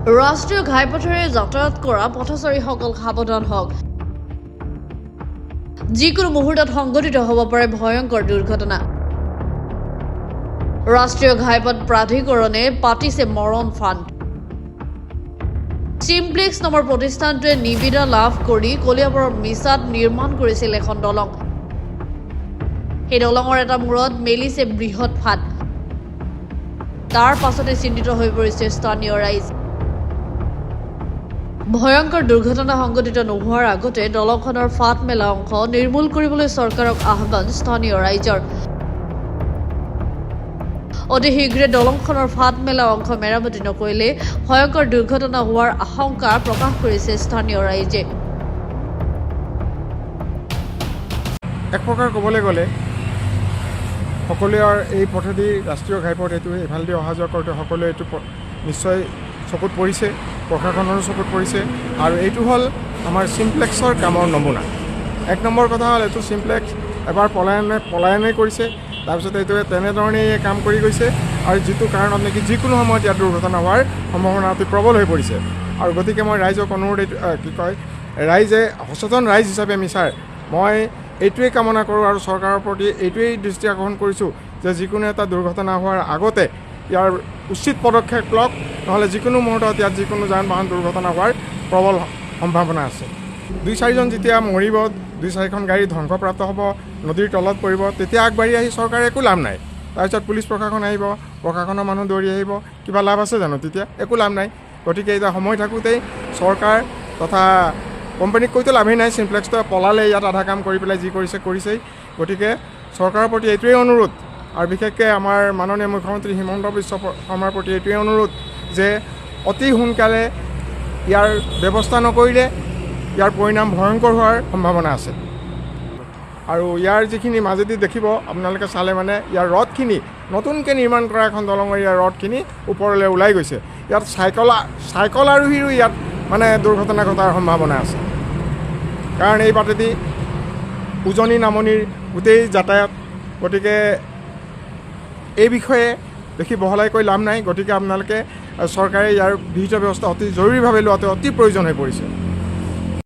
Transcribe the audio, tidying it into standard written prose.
ৰাষ্ট্ৰীয় ঘাইপথেৰে যাতায়াত কৰা পথচাৰীসকল সাৱধান হওক। যিকোনো মুহূৰ্তত সংঘটিত হ'ব পাৰে ভয়ংকৰ দুৰ্ঘটনা। ৰাষ্ট্ৰীয় ঘাইপথ প্ৰাধিকৰণে পাতিছে মৰণ ফাণ্ড। চিমপ্লেক্স নামৰ প্ৰতিষ্ঠানটোৱে নিবিদা লাভ কৰি কলিয়াবৰৰ মিছাত নিৰ্মাণ কৰিছিল এখন দলং। সেই দলঙৰ এটা মূৰত মেলিছে বৃহৎ ফাট। তাৰ পাছতে চিন্তিত হৈ পৰিছে স্থানীয় ৰাইজ। ভয়ংকৰ দুৰ্ঘটনা সংঘটিত নোহোৱাৰ আগতে দলংখনৰ ফাট মেলা অংশ নিৰ্মূল কৰিবলৈ চৰকাৰক আহ্বান স্থানীয় ৰাইজৰ। অতি শীঘ্ৰে দলংখনৰ ফাট মেলা অংশ মেৰামতি নকৰিলে ভয়ংকৰ দুৰ্ঘটনা হোৱাৰ আশংকা প্ৰকাশ কৰিছে স্থানীয় ৰাইজে। এক প্ৰকাৰ ক'বলৈ গ'লে সকলোৱে এই পথেদি ৰাষ্ট্ৰীয় ঘাইপথ এইটো এইফালেদি অহা যোৱা কৰোঁতে সকলোৱে এইটো নিশ্চয় চকুত পৰিছে, প্ৰশাসনৰো চকুত পৰিছে। আৰু এইটো হ'ল আমাৰ চিমপ্লেক্সৰ কামৰ নমুনা। এক নম্বৰ কথা হ'ল এইটো চিমপ্লেক্স এবাৰ পলায়নেই কৰিছে, তাৰপিছত এইটোৱে তেনেধৰণেই কাম কৰি গৈছে আৰু যিটো কাৰণত নেকি যিকোনো সময়ত ইয়াত দুৰ্ঘটনা হোৱাৰ সম্ভাৱনা অতি প্ৰবল হৈ পৰিছে। আৰু গতিকে মই ৰাইজক অনুৰোধ ৰাইজে সচেতন ৰাইজ হিচাপে আমি মই এইটোৱেই কামনা কৰোঁ আৰু চৰকাৰৰ প্ৰতি এইটোৱেই দৃষ্টি আকৰ্ষণ কৰিছোঁ যে যিকোনো এটা দুৰ্ঘটনা হোৱাৰ আগতে ইয়াৰ উচিত পদক্ষেপ লওক, নহ'লে যিকোনো মুহূৰ্তত ইয়াত যিকোনো যান বাহন দুৰ্ঘটনা হোৱাৰ প্ৰবল সম্ভাৱনা আছে। 2-4জন যেতিয়া মৰিব, 2-4খন গাড়ী ধ্বংসপ্ৰাপ্ত হ'ব, নদীৰ তলত পৰিব, তেতিয়া আগবাঢ়ি আহি চৰকাৰে একো লাভ নাই। তাৰপিছত পুলিচ প্ৰশাসন আহিব, প্ৰশাসনৰ মানুহ দৌৰি আহিব, কিবা লাভ আছে জানো? তেতিয়া একো লাভ নাই। গতিকে এতিয়া সময় থাকোঁতেই চৰকাৰ তথা কোম্পানীক কৈতো লাভেই নাই। চিমপ্লেক্সটোৱে পলালে, ইয়াত আধা কাম কৰি পেলাই যি কৰিছেই। গতিকে চৰকাৰৰ প্ৰতি এইটোৱেই অনুৰোধ আৰু বিশেষকৈ আমাৰ মাননীয় মুখ্যমন্ত্ৰী হিমন্ত বিশ্ব শৰ্মাৰ প্ৰতি এইটোৱেই অনুৰোধ যে অতি সোনকালে ইয়াৰ ব্যৱস্থা নকৰিলে ইয়াৰ পৰিণাম ভয়ংকৰ হোৱাৰ সম্ভাৱনা আছে। আৰু ইয়াৰ যিখিনি মাজেদি দেখিব আপোনালোকে চালে মানে ইয়াৰ ৰডখিনি নতুনকৈ নিৰ্মাণ কৰা এখন দলঙৰ ইয়াৰ ৰডখিনি ওপৰলৈ ওলাই গৈছে। ইয়াত চাইকল আৰোহীৰো ইয়াত মানে দুৰ্ঘটনা ঘটাৰ সম্ভাৱনা আছে। কাৰণ এই বাটেদি উজনি নামনিৰ গোটেই যাতায়াত। গতিকে এই বিষয়ে বেছি বহলাই কৈ লাভ নাই। গতিকে আপোনালোকে চৰকাৰে ইয়াৰ বিহিত ব্যৱস্থা অতি জৰুৰীভাৱে লোৱাটো অতি প্ৰয়োজন হৈ পৰিছে।